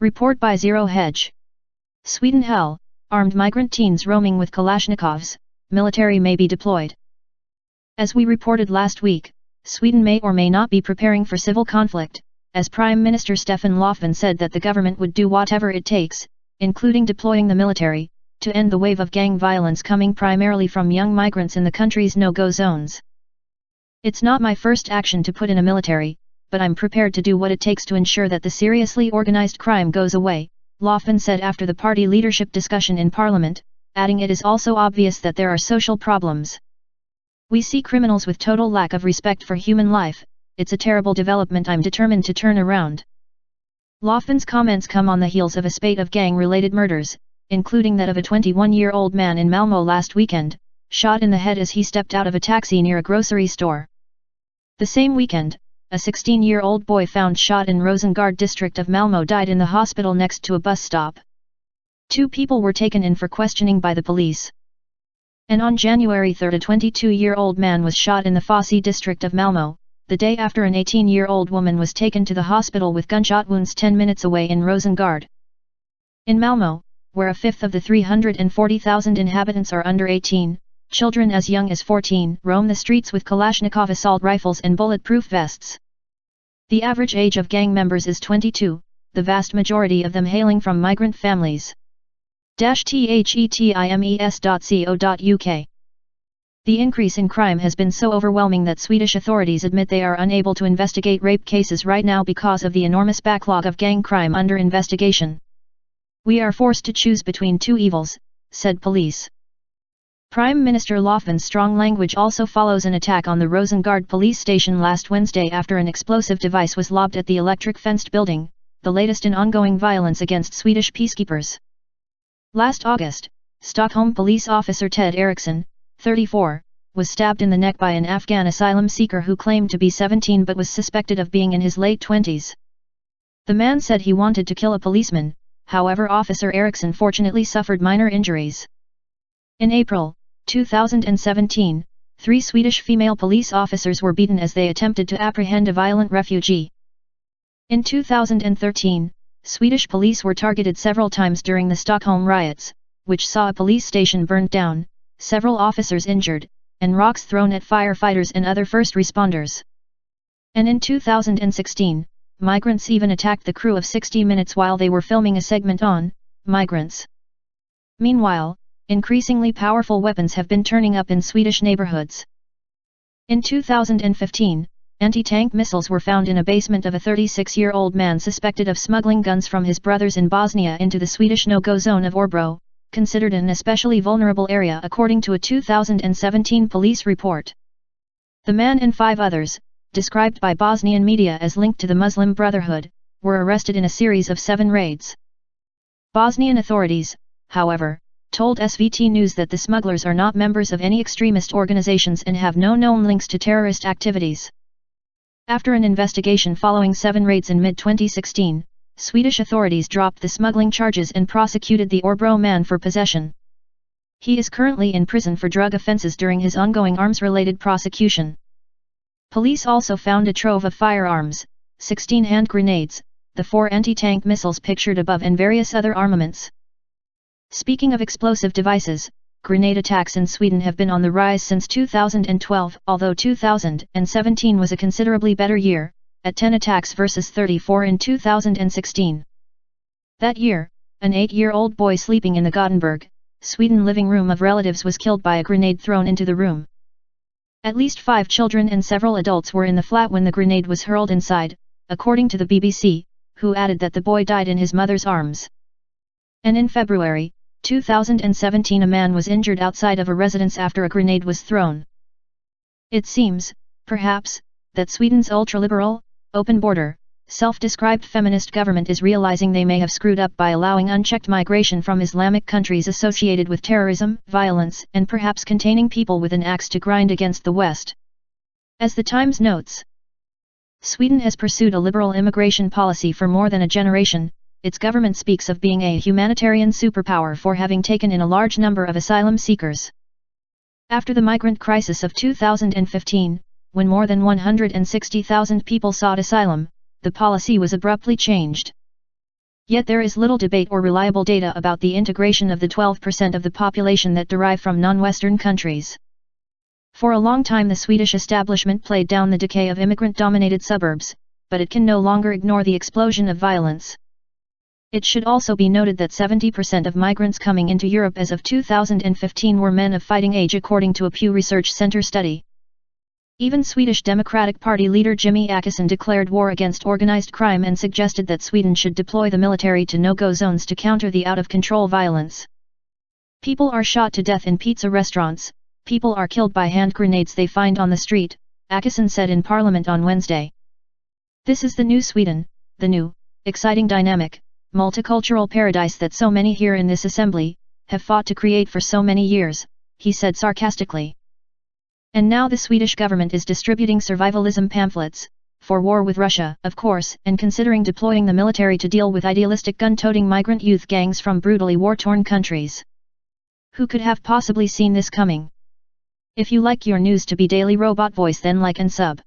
Report by Zero Hedge. Sweden hell, armed migrant teens roaming with Kalashnikovs, military may be deployed. As we reported last week, Sweden may or may not be preparing for civil conflict, as Prime Minister Stefan Lofven said that the government would do whatever it takes, including deploying the military, to end the wave of gang violence coming primarily from young migrants in the country's no-go zones. It's not my first action to put in a military, but I'm prepared to do what it takes to ensure that the seriously organized crime goes away, Lofven said after the party leadership discussion in Parliament, adding it is also obvious that there are social problems. We see criminals with total lack of respect for human life, it's a terrible development I'm determined to turn around. Lofven's comments come on the heels of a spate of gang-related murders, including that of a 21-year-old man in Malmö last weekend, shot in the head as he stepped out of a taxi near a grocery store. The same weekend, a 16-year-old boy found shot in Rosengård district of Malmö died in the hospital next to a bus stop. 2 people were taken in for questioning by the police. And on January 3 a 22-year-old man was shot in the Fosse district of Malmö, the day after an 18-year-old woman was taken to the hospital with gunshot wounds 10 minutes away in Rosengård. In Malmö, where a fifth of the 340,000 inhabitants are under 18, children as young as 14 roam the streets with Kalashnikov assault rifles and bulletproof vests. The average age of gang members is 22, the vast majority of them hailing from migrant families. _thetimes.co.uk. The increase in crime has been so overwhelming that Swedish authorities admit they are unable to investigate rape cases right now because of the enormous backlog of gang crime under investigation. We are forced to choose between 2 evils, said police. Prime Minister Lofven's strong language also follows an attack on the Rosengård police station last Wednesday after an explosive device was lobbed at the electric-fenced building, the latest in ongoing violence against Swedish peacekeepers. Last August, Stockholm police officer Ted Eriksson, 34, was stabbed in the neck by an Afghan asylum seeker who claimed to be 17 but was suspected of being in his late 20s. The man said he wanted to kill a policeman, however Officer Eriksson fortunately suffered minor injuries. In April 2017, 3 Swedish female police officers were beaten as they attempted to apprehend a violent refugee. In 2013, Swedish police were targeted several times during the Stockholm riots, which saw a police station burned down, several officers injured, and rocks thrown at firefighters and other first responders. And in 2016, migrants even attacked the crew of 60 Minutes while they were filming a segment on migrants. Meanwhile, increasingly powerful weapons have been turning up in Swedish neighborhoods. In 2015, anti-tank missiles were found in a basement of a 36-year-old man suspected of smuggling guns from his brothers in Bosnia into the Swedish no-go zone of Örebro, considered an especially vulnerable area according to a 2017 police report. The man and 5 others, described by Bosnian media as linked to the Muslim Brotherhood, were arrested in a series of 7 raids. Bosnian authorities, however, told SVT News that the smugglers are not members of any extremist organizations and have no known links to terrorist activities. After an investigation following 7 raids in mid-2016, Swedish authorities dropped the smuggling charges and prosecuted the Örebro man for possession. He is currently in prison for drug offenses during his ongoing arms-related prosecution. Police also found a trove of firearms, 16 hand grenades, the 4 anti-tank missiles pictured above and various other armaments. Speaking of explosive devices, grenade attacks in Sweden have been on the rise since 2012, although 2017 was a considerably better year, at 10 attacks versus 34 in 2016. That year, an 8-year-old boy sleeping in the Gothenburg, Sweden living room of relatives was killed by a grenade thrown into the room. At least 5 children and several adults were in the flat when the grenade was hurled inside, according to the BBC, who added that the boy died in his mother's arms. And in February 2017 a man was injured outside of a residence after a grenade was thrown. It seems, perhaps, that Sweden's ultra-liberal, open-border, self-described feminist government is realizing they may have screwed up by allowing unchecked migration from Islamic countries associated with terrorism, violence, and perhaps containing people with an axe to grind against the West. As the Times notes, Sweden has pursued a liberal immigration policy for more than a generation. Its government speaks of being a humanitarian superpower for having taken in a large number of asylum seekers. After the migrant crisis of 2015, when more than 160,000 people sought asylum, the policy was abruptly changed. Yet there is little debate or reliable data about the integration of the 12% of the population that derive from non-Western countries. For a long time the Swedish establishment played down the decay of immigrant-dominated suburbs, but it can no longer ignore the explosion of violence. It should also be noted that 70% of migrants coming into Europe as of 2015 were men of fighting age according to a Pew Research Center study. Even Swedish Democratic Party leader Jimmy Åkesson declared war against organized crime and suggested that Sweden should deploy the military to no-go zones to counter the out-of-control violence. People are shot to death in pizza restaurants, people are killed by hand grenades they find on the street, Åkesson said in Parliament on Wednesday. This is the new Sweden, the new, exciting dynamic, multicultural paradise that so many here in this assembly have fought to create for so many years, he said sarcastically. And now the Swedish government is distributing survivalism pamphlets, for war with Russia, of course, and considering deploying the military to deal with idealistic gun-toting migrant youth gangs from brutally war-torn countries. Who could have possibly seen this coming? If you like your news to be Daily Robot Voice, then like and sub.